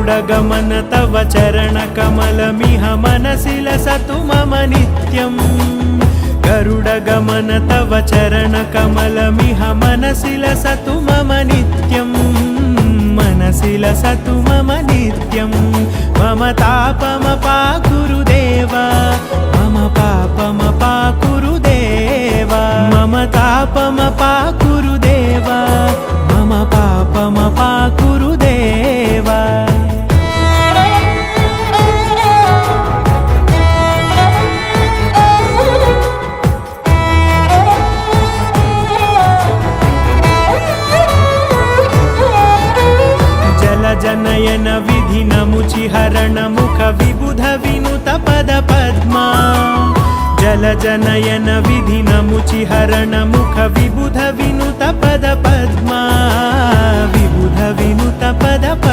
गरुडगमन तव चरणकमलमिह मनसि लसतु मम नित्यम् गरुडगमन तव चरणकमलमिह मनसि लसतु मम नित्यम् मनसि लसतु मम नित्यम् मम तापमपाकुरुदेव मम पापमपाकुरुदेव मम तापमपाकुरुदेव मम पापमपाकुरुदेव जनयन विधिनमुचिहरण मुख विबुध विनुत पद पद्मा जलजनयन विधिनमुचिहरण मुख विबुध विनुत पद पद्मा विबुध विनुत पद